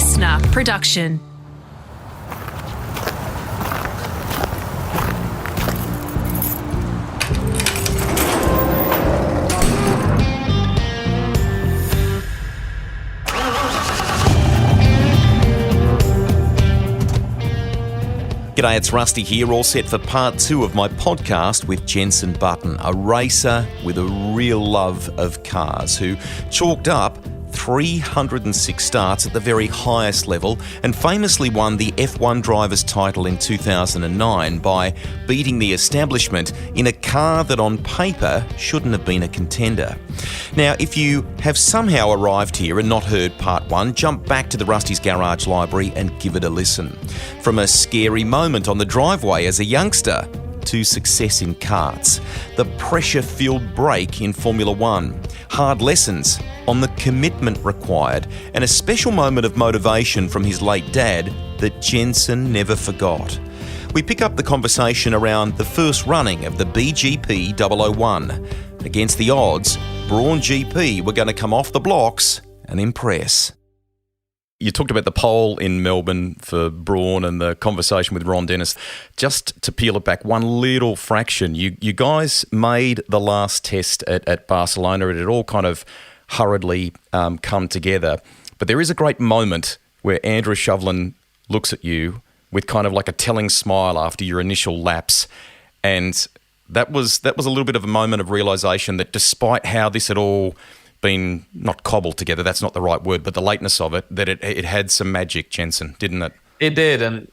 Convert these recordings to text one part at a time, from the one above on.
listener production. G'day, it's Rusty here, all set for part 2 of my podcast with Jenson Button, a racer with a real love of cars who chalked up 306 starts at the very highest level and famously won the F1 driver's title in 2009 by beating the establishment in a car that on paper shouldn't have been a contender. Now, if you have somehow arrived here and not heard part 1, jump back to the Rusty's Garage library and give it a listen. From a scary moment on the driveway as a youngster to success in karts, the pressure-filled break in Formula One, hard lessons on the commitment required, and a special moment of motivation from his late dad that Jenson never forgot. We pick up the conversation around the first running of the BGP 001. Against the odds, Brawn GP were going to come off the blocks and impress. You talked about the pole in Melbourne for Brawn and the conversation with Ron Dennis. Just to peel it back one little fraction, you guys made the last test at Barcelona. It had all kind of hurriedly come together. But there is a great moment where Andrew Shovlin looks at you with kind of like a telling smile after your initial laps. And that was a little bit of a moment of realisation that despite how this had all been not cobbled together, that's not the right word, but the lateness of it, that it had some magic, Jenson, didn't it? It did, and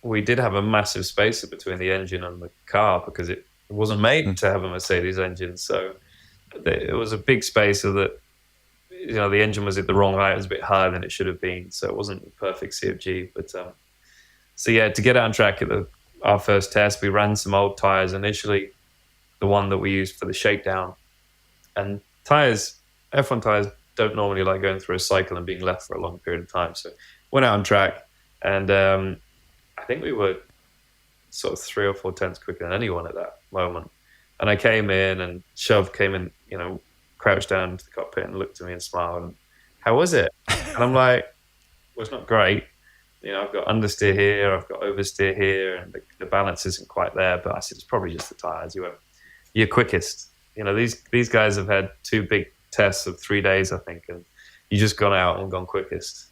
we did have a massive spacer between the engine and the car because it wasn't made to have a Mercedes engine, so it was a big spacer that the engine was at the wrong height. It was a bit higher than it should have been, so it wasn't a perfect CFG. But to get out on track at our first test, we ran some old tires initially, the one that we used for the shakedown, and F1 tires don't normally like going through a cycle and being left for a long period of time. So went out on track, and I think we were sort of 3 or 4 tenths quicker than anyone at that moment. And I came in, and Shove came in, crouched down into the cockpit and looked at me and smiled. And, how was it? And I'm like, well, it's not great. I've got understeer here, I've got oversteer here, and the balance isn't quite there. But I said, it's probably just the tires. You're quickest. These guys have had 2 big tests of 3 days, I think, and you just gone out and gone quickest.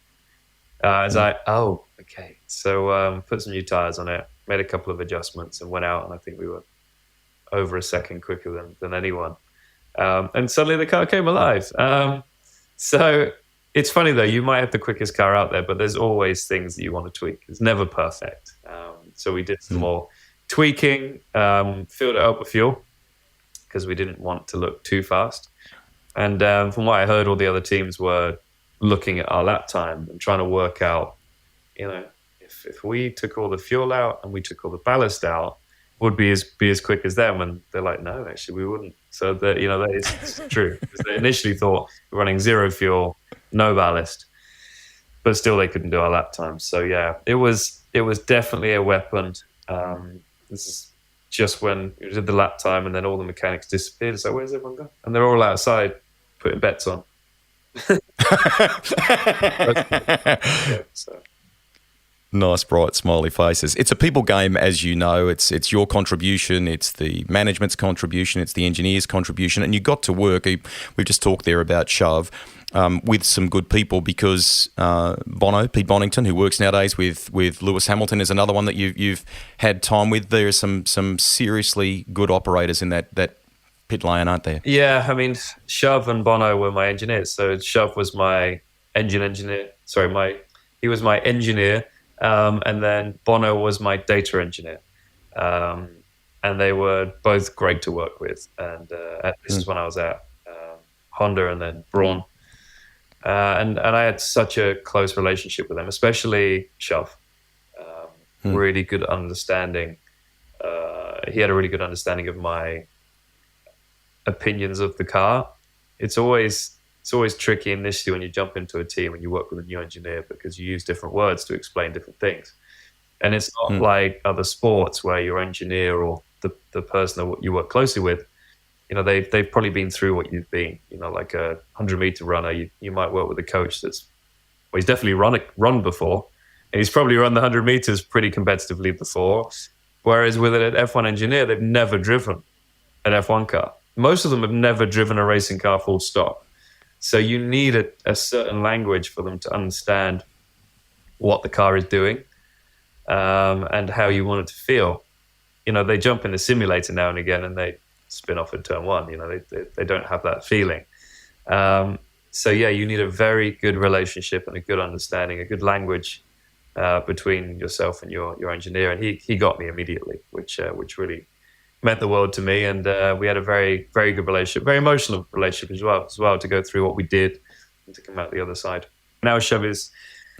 It's like, oh, okay. So put some new tires on it, made a couple of adjustments, and went out, and I think we were over a second quicker than anyone. And suddenly the car came alive. So it's funny, though. You might have the quickest car out there, but there's always things that you want to tweak. It's never perfect. So we did some more tweaking, filled it up with fuel, because we didn't want to look too fast. And from what I heard, all the other teams were looking at our lap time and trying to work out, if we took all the fuel out and we took all the ballast out, would be as quick as them. And they're like, no, actually, we wouldn't. So that is true. Because they initially thought we're running 0 fuel, no ballast, but still they couldn't do our lap time. So yeah, it was definitely a weapon. This is just when we did the lap time, and then all the mechanics disappeared. So where's everyone gone? And they're all outside putting bets on. Nice, bright, smiley faces. It's a people game, as you know. It's your contribution, it's the management's contribution, it's the engineer's contribution, and you got to work. We've just talked there about Shove with some good people, because Pete Bonington, who works nowadays with Lewis Hamilton, is another one that you've had time with. There are some seriously good operators in that pit lane, aren't there? Yeah, I mean, Shove and Bono were my engineers. So Shove was my engineer. He was my engineer. And then Bono was my data engineer. And they were both great to work with. And this is when I was at Honda and then Brawn. And I had such a close relationship with them, especially Shove. Really good understanding. He had a really good understanding of my opinions of the car. It's always tricky initially when you jump into a team and you work with a new engineer, because you use different words to explain different things. And it's not like other sports where your engineer or the person that you work closely with, they've probably been through what you've been. Like a 100-meter runner, you might work with a coach that's Well, he's definitely run before, and he's probably run the 100 meters pretty competitively before. Whereas with an F1 engineer, they've never driven an F1 car. Most of them have never driven a racing car full stop. So you need a certain language for them to understand what the car is doing and how you want it to feel. They jump in the simulator now and again and they spin off at turn one. They don't have that feeling. So yeah, you need a very good relationship and a good understanding, a good language between yourself and your engineer. And he got me immediately, which really meant the world to me. And we had a very, very good relationship, very emotional relationship as well, to go through what we did and to come out the other side. Now Shub is,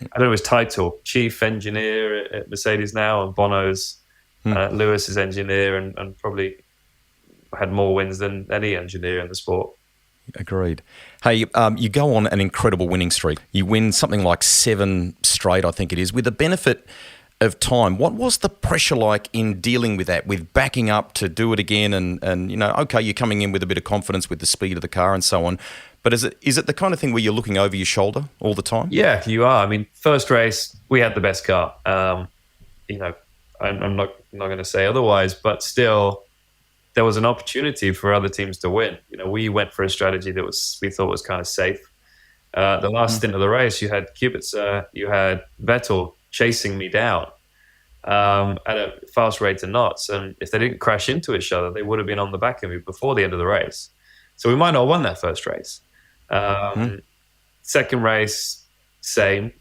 I don't know his title, chief engineer at Mercedes now, and Bono's Lewis's engineer, and probably had more wins than any engineer in the sport. Agreed. Hey, you go on an incredible winning streak. You win something like 7 straight, I think it is, with the benefit of time. What was the pressure like in dealing with that, with backing up to do it again and okay, you're coming in with a bit of confidence with the speed of the car and so on, but is it the kind of thing where you're looking over your shoulder all the time? Yeah, you are. I mean, first race, we had the best car. I'm not going to say otherwise, but still, there was an opportunity for other teams to win. We went for a strategy that we thought was kind of safe. The last stint of the race, you had Kubica, you had Vettel chasing me down at a fast rate of knots. And if they didn't crash into each other, they would have been on the back of me before the end of the race. So we might not have won that first race. Second race, same.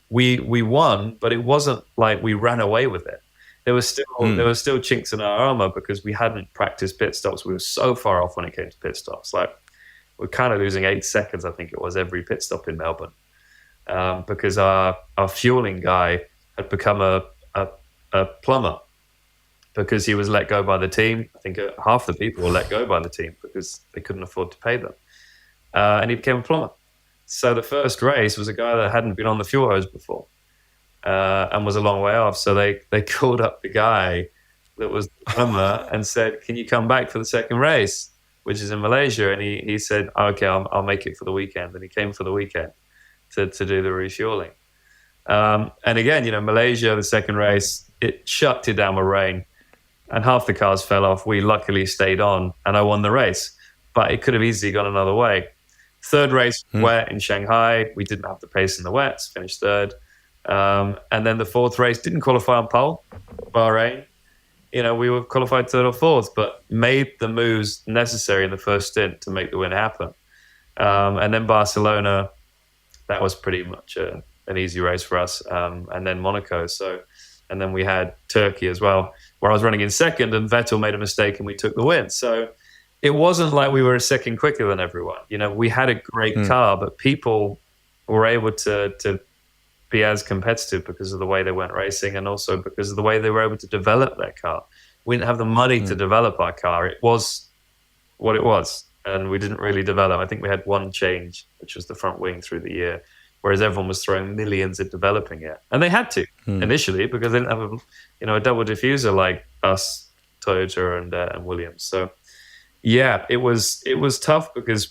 We won, but it wasn't like we ran away with it. There was still chinks in our armor because we hadn't practiced pit stops. We were so far off when it came to pit stops. Like, we're kind of losing 8 seconds, I think it was, every pit stop in Melbourne, because our fueling guy had become a plumber because he was let go by the team. I think half the people were let go by the team because they couldn't afford to pay them, and he became a plumber. So the first race was a guy that hadn't been on the fuel hose before. And was a long way off. So they called up the guy that was the plumber and said, "Can you come back for the second race, which is in Malaysia?" And he said, "Okay, I'll make it for the weekend." And he came for the weekend to do the refueling. And again, Malaysia, the second race, it shut it down with rain, and half the cars fell off. We luckily stayed on, and I won the race. But it could have easily gone another way. Third race, wet in Shanghai. We didn't have the pace in the wets. Finished third. And then the fourth race, didn't qualify on pole, Bahrain. We were qualified third or fourth, but made the moves necessary in the first stint to make the win happen. And then Barcelona, that was pretty much an easy race for us. And then Monaco. And then we had Turkey as well, where I was running in second and Vettel made a mistake and we took the win. So it wasn't like we were a second quicker than everyone. We had a great car, but people were able to be as competitive because of the way they went racing and also because of the way they were able to develop their car. We didn't have the money to develop our car. It was what it was, and we didn't really develop. I think we had one change, which was the front wing through the year, whereas everyone was throwing millions at developing it. And they had to initially because they didn't have a double diffuser like us, Toyota and Williams. So yeah, it was tough because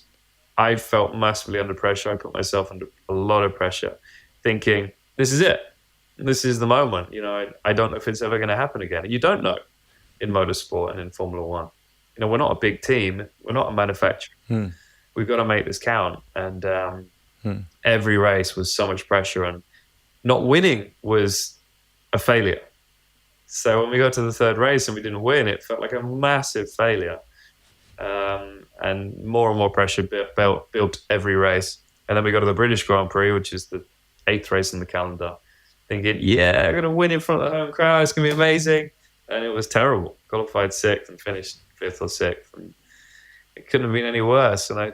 I felt massively under pressure. I put myself under a lot of pressure, thinking, this is it. This is the moment. I don't know if it's ever going to happen again. And you don't know in motorsport and in Formula One. We're not a big team. We're not a manufacturer. We've got to make this count. And every race was so much pressure, and not winning was a failure. So when we got to the third race and we didn't win, it felt like a massive failure. And more pressure built every race. And then we got to the British Grand Prix, which is the 8th race in the calendar, thinking, yeah, I'm going to win in front of the home crowd. It's going to be amazing. And it was terrible. Qualified 6th and finished 5th or 6th. And it couldn't have been any worse. And I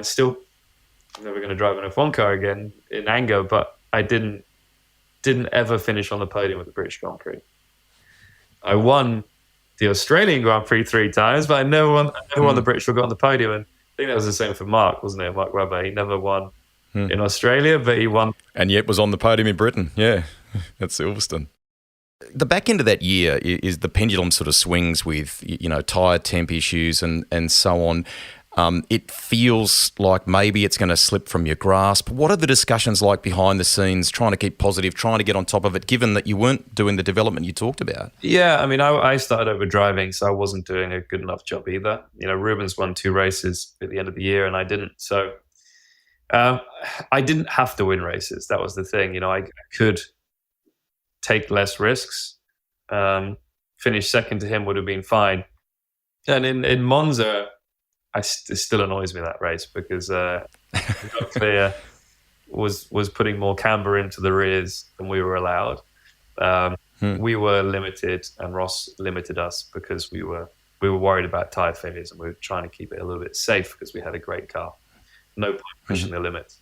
still, I'm never going to drive an F1 car again in anger, but I didn't ever finish on the podium with the British Grand Prix. I won the Australian Grand Prix 3 times, but I never won the British or got on the podium. And I think that was the same for Mark, wasn't it? Mark Webber. He never won in Australia, but he won. And yet was on the podium in Britain, yeah, at Silverstone. The back end of that year is the pendulum sort of swings with, tyre temp issues and so on. It feels like maybe it's going to slip from your grasp. What are the discussions like behind the scenes, trying to keep positive, trying to get on top of it, given that you weren't doing the development you talked about? Yeah, I mean, I started over driving, so I wasn't doing a good enough job either. Rubens won 2 races at the end of the year, and I didn't. So I didn't have to win races. That was the thing. I could take less risks. Finish second to him would have been fine. And in Monza, it still annoys me, that race, because Clear was putting more camber into the rears than we were allowed. We were limited, and Ross limited us because we were worried about tyre failures, and we were trying to keep it a little bit safe because we had a great car. No point pushing the limits,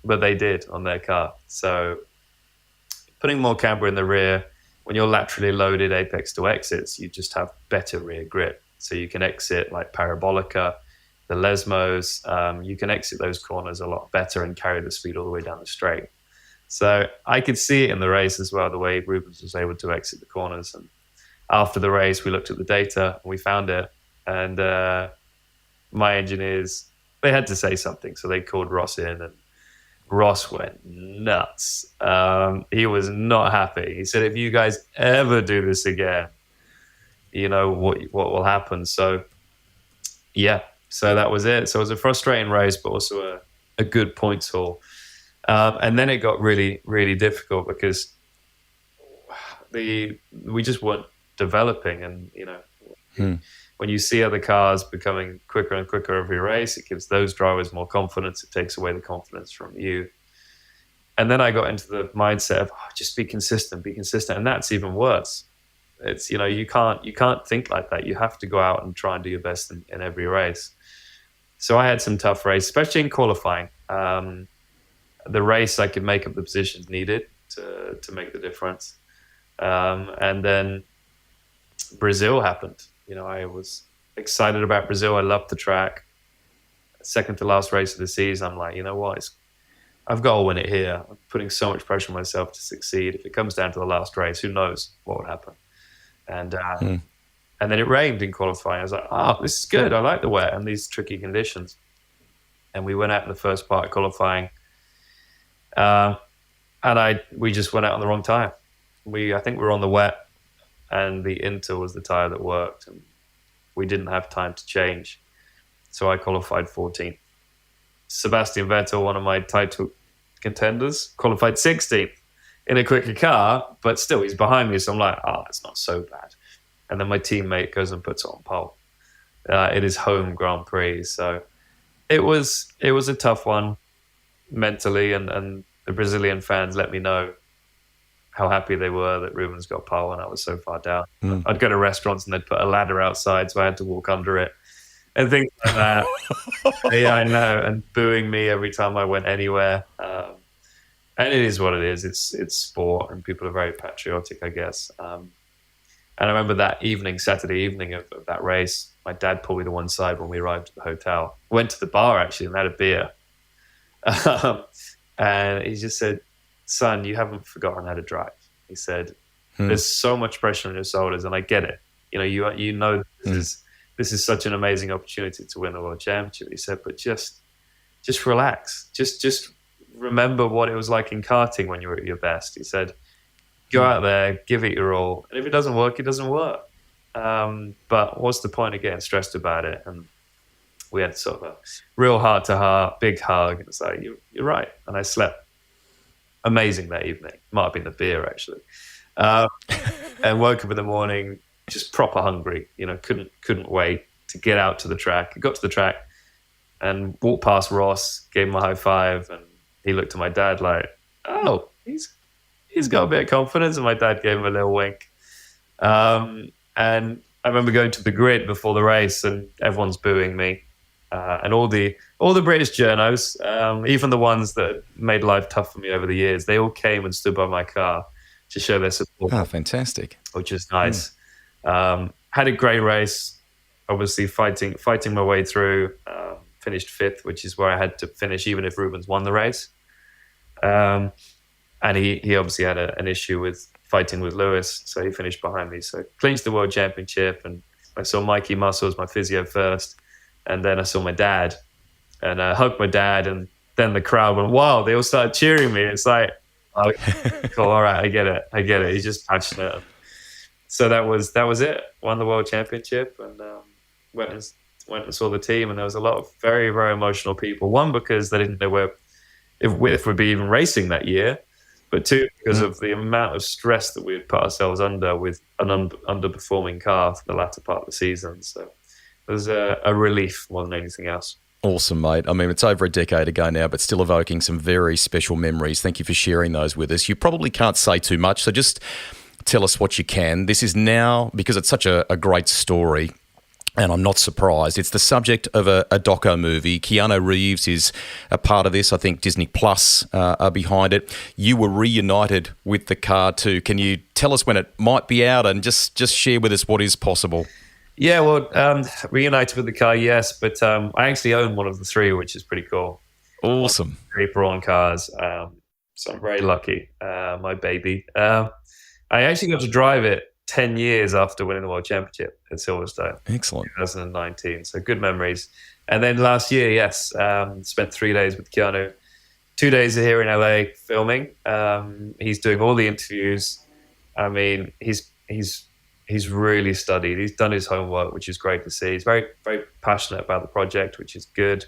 but they did on their car. So putting more camber in the rear, when you're laterally loaded apex to exits, you just have better rear grip. So you can exit like Parabolica, the Lesmos. You can exit those corners a lot better and carry the speed all the way down the straight. So I could see it in the race as well, the way Rubens was able to exit the corners. And after the race, we looked at the data and we found it. And my engineers, they had to say something. So they called Ross in, and Ross went nuts. He was not happy. He said, if you guys ever do this again, you know what will happen. So yeah, so that was it. So it was a frustrating race, but also a good points haul. And then it got really, really difficult because we just weren't developing. And, when you see other cars becoming quicker and quicker every race, it gives those drivers more confidence. It takes away the confidence from you. And then I got into the mindset of just be consistent. And that's even worse. It's, you can't think like that. You have to go out and try and do your best in every race. So I had some tough races, especially in qualifying. The race, I could make up the positions needed to make the difference. And then Brazil happened. I was excited about Brazil. I loved the track. Second to last race of the season, I'm like, you know what? I've got to win it here. I'm putting so much pressure on myself to succeed. If it comes down to the last race, who knows what would happen? And then it rained in qualifying. I was like, this is good. I like the wet and these tricky conditions. And we went out in the first part of qualifying. And we just went out on the wrong tire. I think we were on the wet, and the Inter was the tire that worked, and we didn't have time to change. So I qualified 14th. Sebastian Vettel, one of my title contenders, qualified 16th in a quicker car, but still he's behind me. So I'm like, it's not so bad. And then my teammate goes and puts it on pole. It is home Grand Prix. So it was a tough one mentally, and the Brazilian fans let me know how happy they were that Rubens got pole and I was so far down. I'd go to restaurants and they'd put a ladder outside, so I had to walk under it and things like that. Yeah, I know. And booing me every time I went anywhere. And it is what it is. It's sport, and people are very patriotic, I guess. And I remember that evening, Saturday evening of that race, my dad pulled me to one side when we arrived at the hotel. Went to the bar, actually, and had a beer. And he just said, son, you haven't forgotten how to drive. He said, there's so much pressure on your shoulders, and I get it. You know this is such an amazing opportunity to win the world championship. He said, but just relax. Just remember what it was like in karting when you were at your best. He said, go out there, give it your all. And if it doesn't work, it doesn't work. But what's the point of getting stressed about it? And we had sort of a real heart-to-heart, big hug. And it's like, you're right. And I slept amazing that evening. Might have been the beer, actually. And woke up in the morning just proper hungry. Couldn't wait to get out to the track. I got to the track and walked past Ross, gave him a high five, and he looked at my dad like, he's got a bit of confidence. And my dad gave him a little wink. And I remember going to the grid before the race, and everyone's booing me. And all the British journos, even the ones that made life tough for me over the years, they all came and stood by my car to show their support. Oh, fantastic! Which is nice. Had a great race. Obviously, fighting my way through. Finished 5th, which is where I had to finish, even if Rubens won the race. And he obviously had an issue with fighting with Lewis, so he finished behind me. So clinched the world championship, and I saw Mikey Muscles, my physio, first. And then I saw my dad, and I hugged my dad, and then the crowd went wild. They all started cheering me. It's like, oh, cool, all right, I get it. He's just passionate. So that was it. Won the world championship, and went and saw the team. And there was a lot of very, very emotional people. One, because they didn't know if we'd be even racing that year, but two, because of the amount of stress that we had put ourselves under with an underperforming car for the latter part of the season. So it was a relief more than anything else. Awesome, mate. I mean, it's over a decade ago now, but still evoking some very special memories. Thank you for sharing those with us. You probably can't say too much, so just tell us what you can. This is now, because it's such a great story, and I'm not surprised, it's the subject of a doco movie. Keanu Reeves is a part of this. I think Disney Plus are behind it. You were reunited with the car too. Can you tell us when it might be out, and just share with us what is possible? Yeah, well, reunited with the car, yes, but I actually own one of the three, which is pretty cool. Awesome. 3 Brawn cars, so I'm very lucky. My baby. I actually got to drive it 10 years after winning the World Championship at Silverstone. Excellent. 2019, so good memories. And then last year, yes, spent 3 days with Keanu. 2 days here in LA filming. He's doing all the interviews. I mean, he's really studied. He's done his homework, which is great to see. He's very, very passionate about the project, which is good.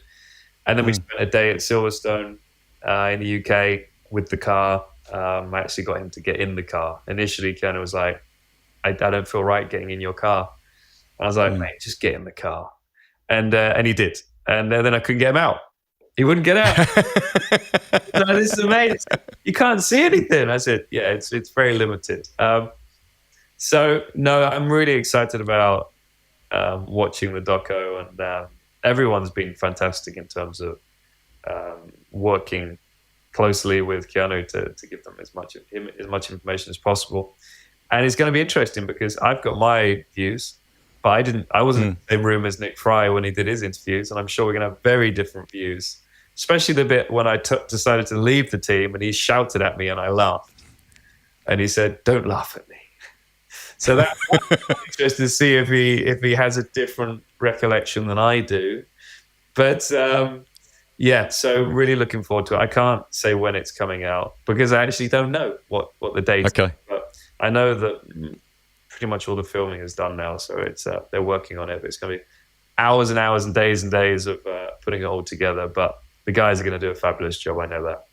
And then we spent a day at Silverstone in the UK with the car. I actually got him to get in the car. Initially, Keanu was like, I don't feel right getting in your car. And I was like, mate, just get in the car. And he did. And then I couldn't get him out. He wouldn't get out. No, this is amazing. You can't see anything. I said, yeah, it's very limited. So, no, I'm really excited about watching the doco, and everyone's been fantastic in terms of working closely with Keanu to give them as much information as possible. And it's going to be interesting because I've got my views, but I wasn't in the same room as Nick Fry when he did his interviews, and I'm sure we're going to have very different views, especially the bit when I decided to leave the team and he shouted at me and I laughed. And he said, "Don't laugh at me." So that's interesting to see if he has a different recollection than I do. But yeah, so really looking forward to it. I can't say when it's coming out because I actually don't know what the date is. Okay. But I know that pretty much all the filming is done now, so it's they're working on it. But it's going to be hours and hours and days of putting it all together. But the guys are going to do a fabulous job. I know that.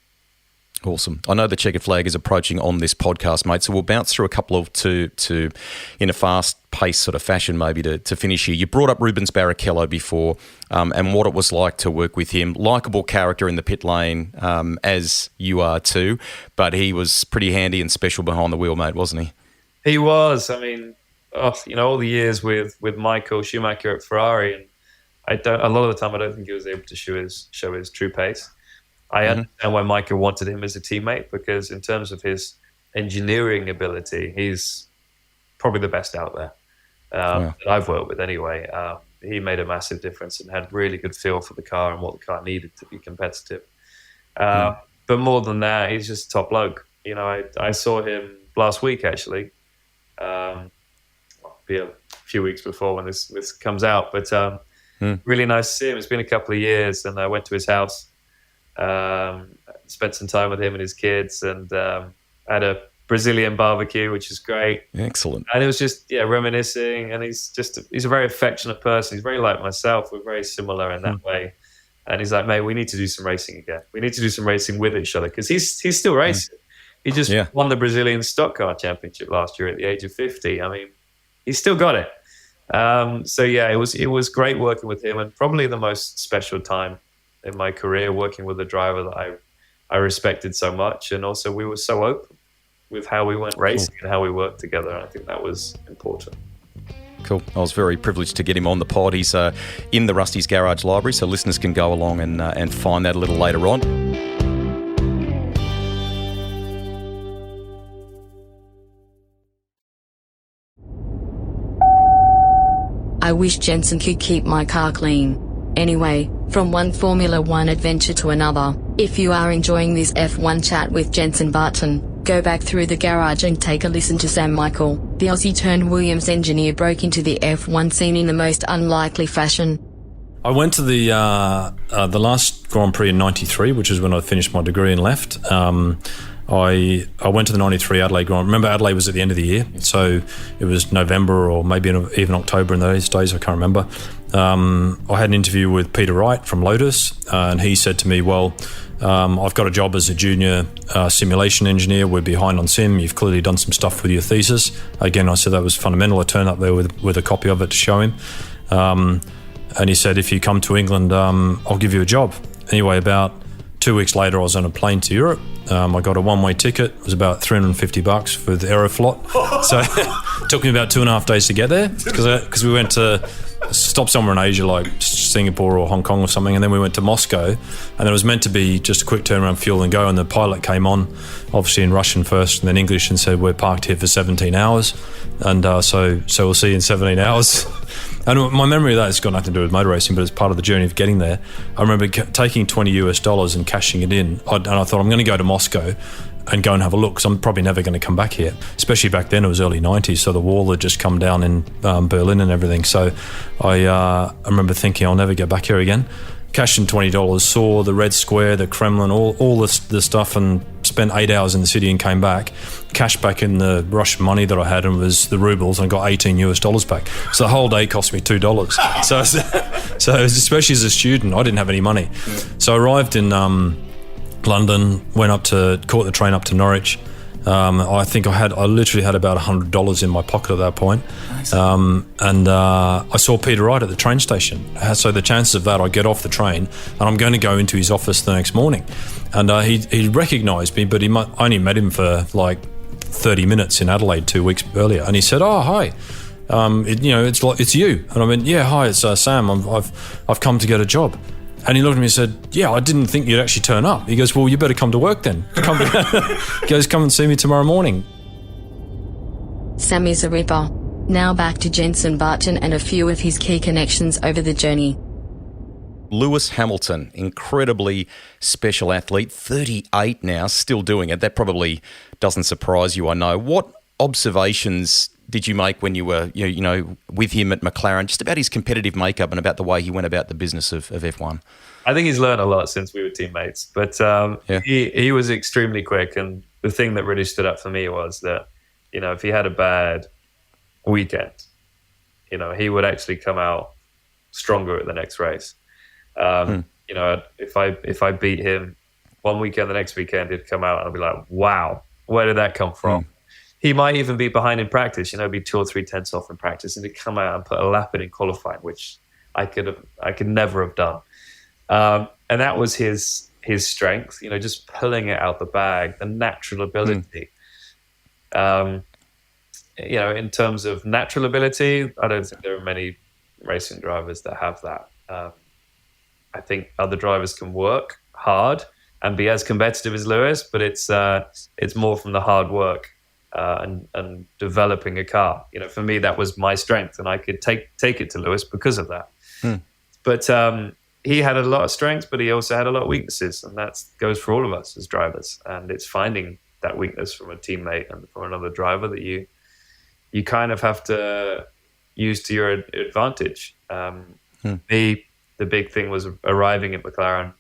Awesome. I know the checkered flag is approaching on this podcast, mate, so we'll bounce through a couple of to in a fast-paced sort of fashion maybe to finish here. You brought up Rubens Barrichello before and what it was like to work with him. Likeable character in the pit lane, as you are too, but he was pretty handy and special behind the wheel, mate, wasn't he? He was. I mean, all the years with Michael Schumacher at Ferrari, and a lot of the time I don't think he was able to show his true pace. I understand why Michael wanted him as a teammate, because in terms of his engineering ability, he's probably the best out there that I've worked with anyway. He made a massive difference and had really good feel for the car and what the car needed to be competitive. But more than that, he's just a top bloke. You know, I saw him last week, actually. Be a few weeks before when this comes out. But really nice to see him. It's been a couple of years, and I went to his house. Spent some time with him and his kids, and had a Brazilian barbecue, which is great. Excellent. And it was just reminiscing, and he's a very affectionate person. He's very like myself. We're very similar in that way. And he's like, mate, we need to do some racing again. We need to do some racing with each other, because he's still racing. He just won the Brazilian stock car championship last year at the age of 50. I mean, he's still got it. So yeah, it was great working with him, and probably the most special time in my career, working with a driver that I respected so much. And also we were so open with how we went racing and how we worked together. And I think that was important. Cool. I was very privileged to get him on the pod. He's in the Rusty's Garage library, so listeners can go along and find that a little later on. I wish Jensen could keep my car clean. Anyway, from one Formula One adventure to another, if you are enjoying this F1 chat with Jensen Button, go back through the garage and take a listen to Sam Michael. The Aussie-turned Williams engineer broke into the F1 scene in the most unlikely fashion. I went to the last Grand Prix in '93, which is when I finished my degree and left. I went to the '93 Adelaide Grand. Remember, Adelaide was at the end of the year, so it was November or maybe even October in those days. I can't remember. I had an interview with Peter Wright from Lotus, and he said to me, "Well, I've got a job as a junior simulation engineer. We're behind on sim. You've clearly done some stuff with your thesis." Again, I said that was fundamental. I turned up there with a copy of it to show him. And he said, "If you come to England, I'll give you a job." Anyway, about 2 weeks later, I was on a plane to Europe. I got a one-way ticket. It was about $350 for the Aeroflot. So it took me about 2.5 days to get there because we went to stop somewhere in Asia like Singapore or Hong Kong or something, and then we went to Moscow, and it was meant to be just a quick turnaround, fuel and go, and the pilot came on, obviously in Russian first and then English, and said, "We're parked here for 17 hours, and so we'll see you in 17 hours." And my memory of that has got nothing to do with motor racing, but it's part of the journey of getting there. I remember taking $20 and cashing it in, and I thought, I'm going to go to Moscow and go and have a look, because I'm probably never going to come back here. Especially back then, it was early 90s, so the wall had just come down in Berlin and everything. So I remember thinking, I'll never get back here again. Cashed in $20, saw the Red Square, the Kremlin, all the stuff, and spent 8 hours in the city and came back. Cashed back in the Russian money that I had, and was the rubles, and got $18 back. So the whole day cost me $2. So especially as a student, I didn't have any money. So I arrived in London, caught the train up to Norwich. I think I literally had about $100 in my pocket at that point. Nice. And I saw Peter Wright at the train station. So the chances of that, I get off the train and I'm going to go into his office the next morning. And he recognised me, but I only met him for like 30 minutes in Adelaide 2 weeks earlier. And he said, "Oh, hi. It's you." And I went, "Yeah, hi, it's Sam. I've come to get a job." And he looked at me and said, "Yeah, I didn't think you'd actually turn up." He goes, "Well, you better come to work then." He goes, "Come and see me tomorrow morning." Sammy's a ripper. Now back to Jenson Button and a few of his key connections over the journey. Lewis Hamilton, incredibly special athlete, 38 now, still doing it. That probably doesn't surprise you, I know. What observations did you make when you were, with him at McLaren, just about his competitive makeup and about the way he went about the business of F1? I think he's learned a lot since we were teammates, but he was extremely quick. And the thing that really stood out for me was that, if he had a bad weekend, he would actually come out stronger at the next race. If I beat him one weekend, the next weekend he'd come out and I'd be like, wow, where did that come from? He might even be behind in practice, be 2 or 3 tenths off in practice, and he'd come out and put a lap in qualifying, which I could never have done. And that was his strength, just pulling it out the bag, the natural ability. In terms of natural ability, I don't think there are many racing drivers that have that. I think other drivers can work hard and be as competitive as Lewis, but it's more from the hard work and developing a car. For me, that was my strength, and I could take it to Lewis because of that. But he had a lot of strengths, but he also had a lot of weaknesses, and that goes for all of us as drivers. And it's finding that weakness from a teammate and from another driver that you kind of have to use to your advantage. The big thing was arriving at McLaren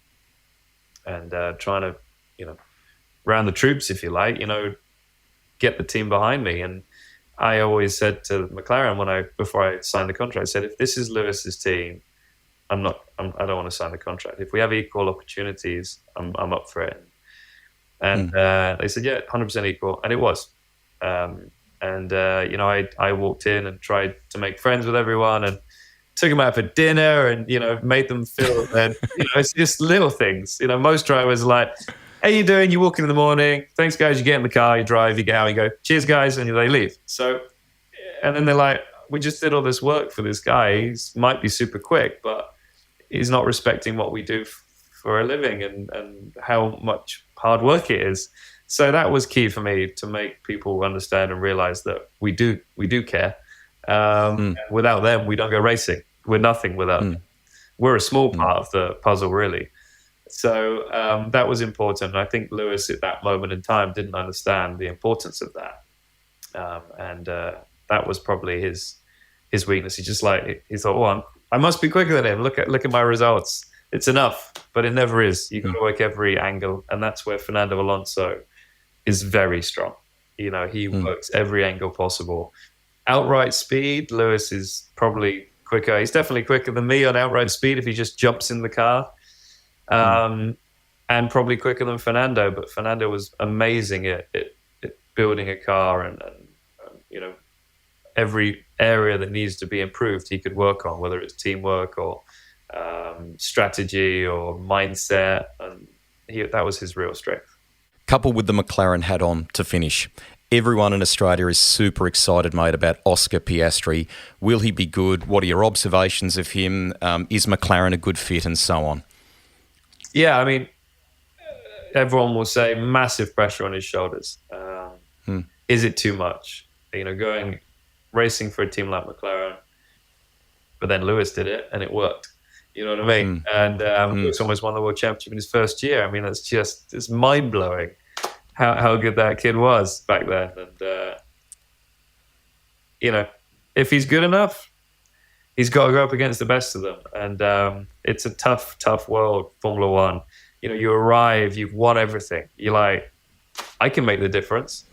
and trying to, round the troops, if you like, get the team behind me. And I always said to McLaren before I signed the contract, I said, if this is Lewis's team, I don't want to sign the contract. If we have equal opportunities, I'm up for it. And they said, yeah, 100% equal. And it was. I walked in and tried to make friends with everyone and took them out for dinner and, made them feel that, it's just little things. Most drivers are like, how you doing? You walk in the morning. Thanks, guys. You get in the car, you drive, you get out, you go, cheers, guys, and they leave. So, and then they're like, we just did all this work for this guy. He might be super quick, but he's not respecting what we do for a living and how much hard work it is. So that was key for me, to make people understand and realize that we do care. Without them, we don't go racing. We're nothing without them. We're a small part of the puzzle, really. So that was important. I think Lewis at that moment in time didn't understand the importance of that. And that was probably his weakness. He thought, I must be quicker than him. Look at my results. It's enough, but it never is. You've got to work every angle, and that's where Fernando Alonso is very strong. You know, he works every angle possible. Outright speed, Lewis is probably quicker. He's definitely quicker than me on outright speed if he just jumps in the car. And probably quicker than Fernando, but Fernando was amazing at building a car and you know, every area that needs to be improved he could work on, whether it's teamwork or strategy or mindset, and that was his real strength. Coupled with the McLaren hat on to finish, everyone in Australia is super excited, mate, about Oscar Piastri. Will he be good? What are your observations of him? Is McLaren a good fit, and so on? Yeah, I mean, everyone will say massive pressure on his shoulders. Is it too much? You know, racing for a team like McLaren, but then Lewis did it and it worked. You know what I mean? And Lewis almost won the world championship in his first year. I mean, it's mind blowing how good that kid was back then. And you know, if he's good enough, he's got to go up against the best of them. And it's a tough world, Formula One. You know, you arrive, you've won everything. You're like, I can make the difference.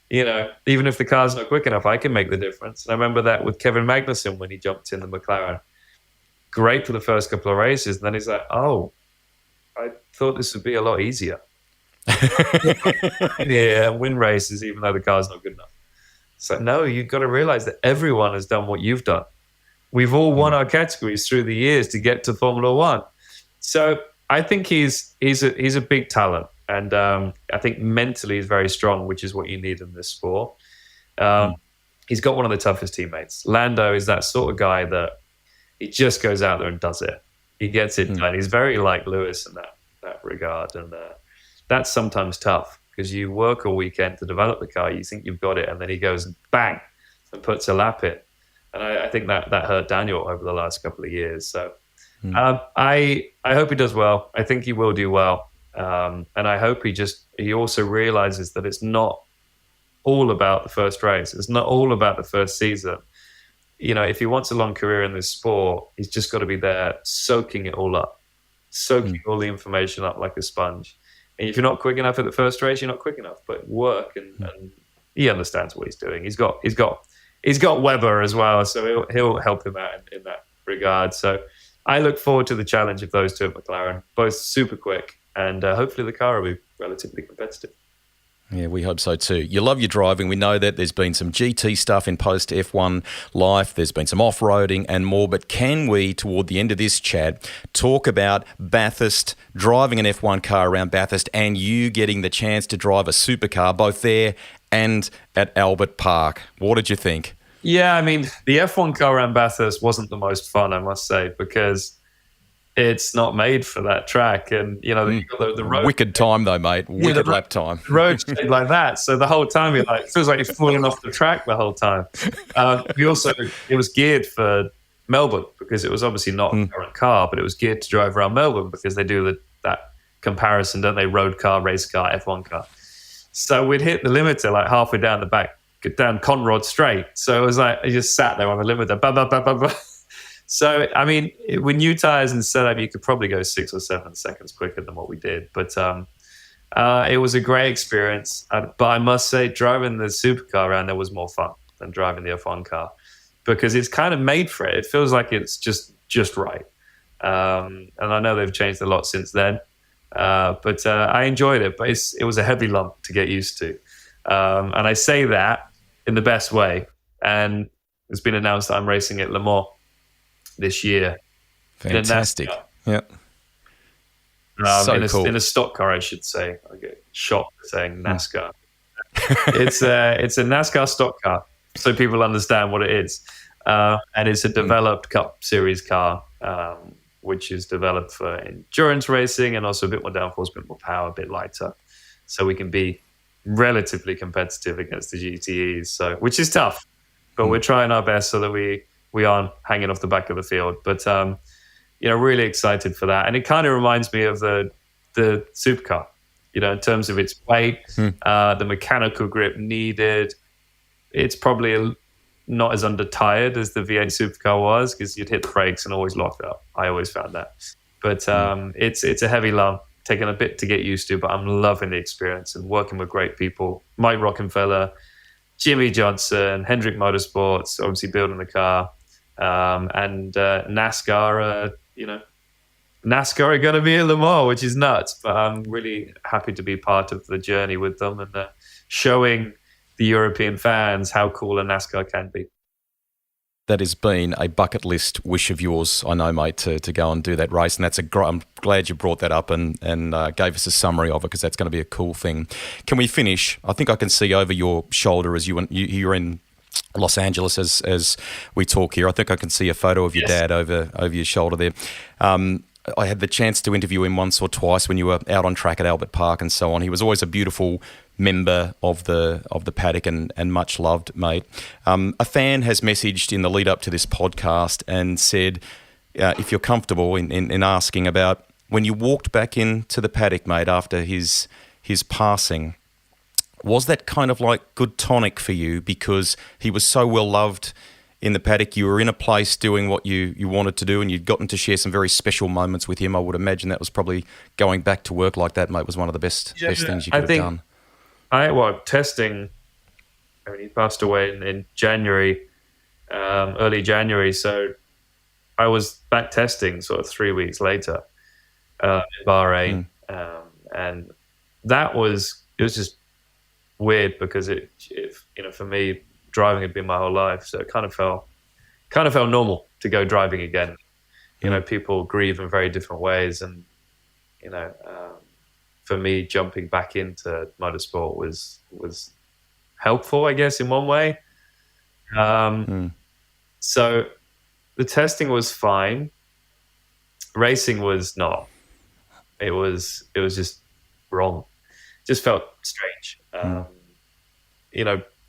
You know, even if the car's not quick enough, I can make the difference. And I remember that with Kevin Magnussen when he jumped in the McLaren. Great for the first couple of races. And then he's like, oh, I thought this would be a lot easier. Yeah, win races even though the car's not good enough. So no, you've got to realize that everyone has done what you've done. We've all won our categories through the years to get to Formula One. So I think he's a big talent. And I think mentally he's very strong, which is what you need in this sport. He's got one of the toughest teammates. Lando is that sort of guy that he just goes out there and does it. He gets it done. He's very like Lewis in that regard. And that's sometimes tough because you work all weekend to develop the car. You think you've got it. And then he goes and bang and puts a lap in. And I think that hurt Daniel over the last couple of years. So I hope he does well. I think he will do well. And I hope he also realizes that it's not all about the first race. It's not all about the first season. You know, if he wants a long career in this sport, he's just got to be there soaking it all up, soaking all the information up like a sponge. And if you're not quick enough at the first race, you're not quick enough. But work and he understands what he's doing. He's got Webber as well, so he'll help him out in that regard. So I look forward to the challenge of those two at McLaren, both super quick. And hopefully the car will be relatively competitive. Yeah, we hope so too. You love your driving. We know that there's been some GT stuff in post F1 life. There's been some off-roading and more. But can we, toward the end of this chat, talk about Bathurst, driving an F1 car around Bathurst and you getting the chance to drive a supercar both there and at Albert Park? What did you think? Yeah, I mean, the F1 car around Bathurst wasn't the most fun, I must say, because it's not made for that track. And, you know, the road... Wicked time, though, mate. Wicked lap time. The road's shaped like that. So the whole time, it feels like you're falling off the track the whole time. It was geared for Melbourne because it was obviously not a current car, but it was geared to drive around Melbourne because they do that comparison, don't they? Road car, race car, F1 car. So we'd hit the limiter like halfway down the back, down Conrod Straight. So it was like, I just sat there on the limiter, bah, bah, bah, bah, bah. So, I mean, with new tyres and setup, you could probably go 6 or 7 seconds quicker than what we did. But it was a great experience. But I must say, driving the supercar around there was more fun than driving the F1 car because it's kind of made for it. It feels like it's just right. And I know they've changed a lot since then. But I enjoyed it. But it was a heavy lump to get used to. And I say that in the best way. And it's been announced that I'm racing at Le Mans this year. Fantastic. Yep. Cool. In a stock car, I should say. I get shot for saying NASCAR. It's a NASCAR stock car, so people understand what it is. And it's a developed Cup Series car, which is developed for endurance racing and also a bit more downforce, a bit more power, a bit lighter. So we can be relatively competitive against the GTEs, so which is tough. But we're trying our best so that we aren't hanging off the back of the field. But, really excited for that. And it kind of reminds me of the supercar, in terms of its weight, the mechanical grip needed. It's probably not as under-tired as the V8 supercar was, because you'd hit the brakes and always lock up. I always found that. But it's a heavy lump, taking a bit to get used to, but I'm loving the experience and working with great people. Mike Rockenfeller, Jimmy Johnson, Hendrick Motorsports, obviously building the car, and NASCAR, NASCAR are going to be at Le Mans, which is nuts, but I'm really happy to be part of the journey with them and showing the European fans how cool a NASCAR can be. That has been a bucket list wish of yours, I know, mate, to go and do that race. And that's I'm glad you brought that up and gave us a summary of it, because that's going to be a cool thing. Can we finish? I think I can see over your shoulder as you're in Los Angeles as we talk here. I think I can see a photo of your dad over your shoulder there. I had the chance to interview him once or twice when you were out on track at Albert Park and so on. He was always a beautiful member of the paddock and much loved, mate. A fan has messaged in the lead up to this podcast and said, if you're comfortable in asking about when you walked back into the paddock, mate, after his passing, was that kind of like good tonic for you because he was so well loved in the paddock? You were in a place doing what you wanted to do, and you'd gotten to share some very special moments with him. I would imagine that was probably going back to work like that, mate, was one of the best things you could have done. Testing, he passed away in January, early January, so I was back testing sort of 3 weeks later in Bahrain, and it was just weird because it for me, driving had been my whole life, so it kind of felt normal to go driving again. People grieve in very different ways, and for me, jumping back into motorsport was helpful, I guess, in one way. So the testing was fine. Racing was not. It was just wrong. Just felt strange.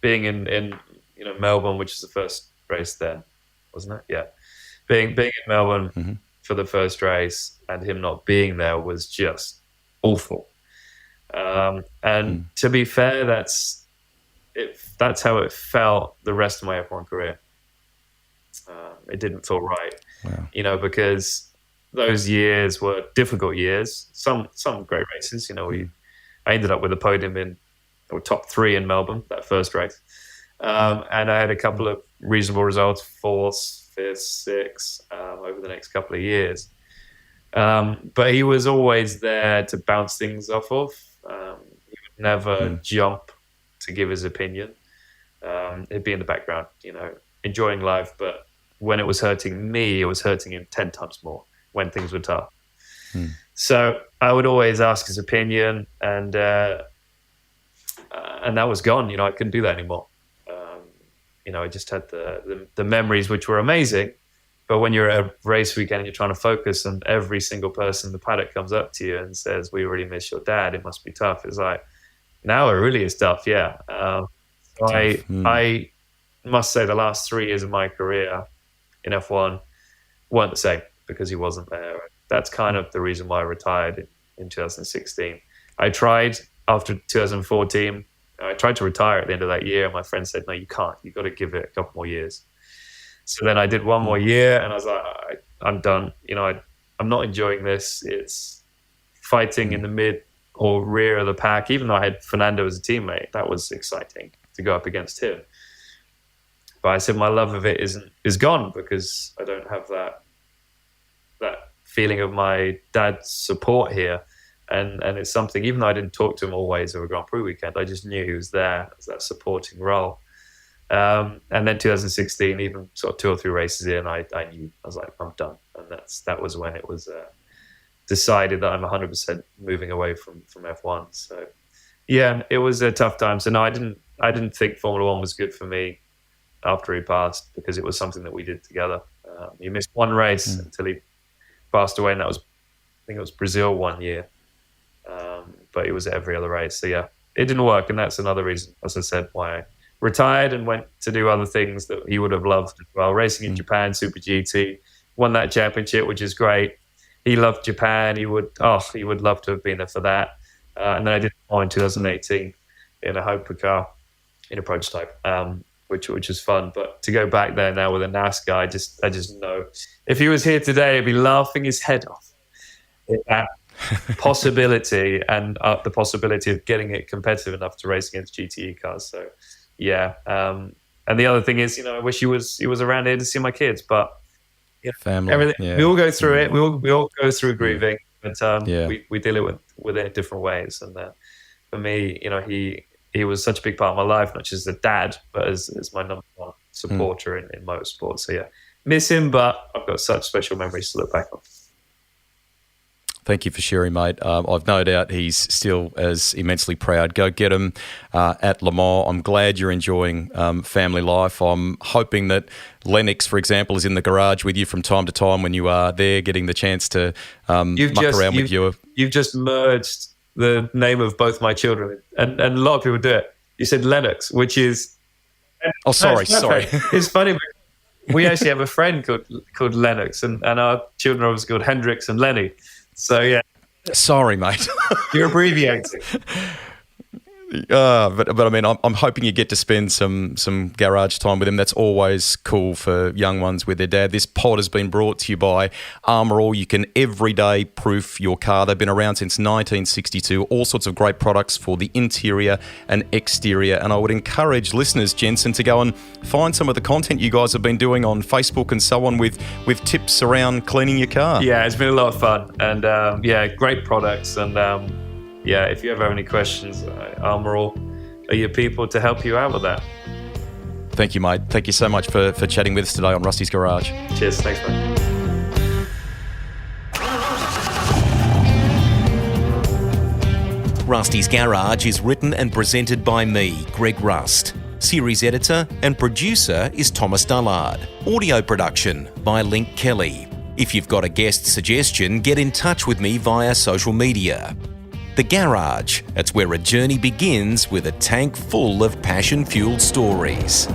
Being in Melbourne, which is the first race then, wasn't it? Yeah. Being in Melbourne for the first race and him not being there was just awful. And to be fair, that's how it felt the rest of my F1 career. It didn't feel right, because those years were difficult years. Some great races, I ended up with a podium or top 3 in Melbourne, that first race. And I had a couple of reasonable results, 4th, 5th, 6th, over the next couple of years. But he was always there to bounce things off of. He would never jump to give his opinion. He'd be in the background, enjoying life. But when it was hurting me, it was hurting him 10 times more when things were tough. So I would always ask his opinion, and that was gone. I couldn't do that anymore. I just had the memories, which were amazing. But when you're at a race weekend and you're trying to focus, and every single person in the paddock comes up to you and says, "We really miss your dad. It must be tough." It's like, now it really is tough. Yeah. I must say the last 3 years of my career in F1 weren't the same because he wasn't there. That's kind of the reason why I retired in 2016. I tried after 2014. I tried to retire at the end of that year. My friend said, "No, you can't. You've got to give it a couple more years." So then I did one more year, and I was like, I'm done. I'm not enjoying this. It's fighting in the mid or rear of the pack. Even though I had Fernando as a teammate, that was exciting to go up against him. But I said my love of it is gone because I don't have that feeling of my dad's support here. And it's something, even though I didn't talk to him always over Grand Prix weekend, I just knew he was there as that supporting role. And then 2016, even sort of 2 or 3 races in, I knew, I was like, I'm done. And that was when it was decided that I'm 100% moving away from F1. So yeah, it was a tough time. So no, I didn't think Formula One was good for me after he passed, because it was something that we did together. He missed one race until he passed away, and that was, I think it was Brazil one year. But it was every other race. So yeah, it didn't work. And that's another reason, as I said, why I retired and went to do other things that he would have loved as well. Racing in Japan, Super GT, won that championship, which is great. He loved Japan. He would love to have been there for that. And then I did more in 2018 in a hypercar, in a prototype. which is fun. But to go back there now with a NASCAR, I just know if he was here today, he'd be laughing his head off at that possibility and the possibility of getting it competitive enough to race against GTE cars. So yeah, and the other thing is, I wish he was around here to see my kids, but family, everything, we all go through it. We all go through grieving, but we deal it with it in different ways. And for me, he was such a big part of my life, not just as a dad, but as my number one supporter in motorsport. So yeah, miss him, but I've got such special memories to look back on. Thank you for sharing, mate. I've no doubt he's still as immensely proud. Go get him at Le Mans. I'm glad you're enjoying family life. I'm hoping that Lennox, for example, is in the garage with you from time to time when you are there, getting the chance to muck around with you. You've just merged the name of both my children, and a lot of people do it. You said Lennox, which is... Oh, sorry. It's funny. We actually have a friend called Lennox, and our children are obviously called Hendrix and Lenny. So yeah, sorry, mate. You're abbreviating. But I mean, I'm hoping you get to spend some garage time with him. That's always cool for young ones with their dad. This pod has been brought to you by Armour All. You can everyday proof your car. They've been around since 1962. All sorts of great products for the interior and exterior. And I would encourage listeners, Jensen, to go and find some of the content you guys have been doing on Facebook and so on with tips around cleaning your car. Yeah, it's been a lot of fun, and great products. And if you ever have any questions, Armour All are your people to help you out with that. Thank you, mate. Thank you so much for chatting with us today on Rusty's Garage. Cheers. Thanks, mate. Rusty's Garage is written and presented by me, Greg Rust. Series editor and producer is Thomas Dullard. Audio production by Link Kelly. If you've got a guest suggestion, get in touch with me via social media. The Garage, it's where a journey begins with a tank full of passion-fueled stories.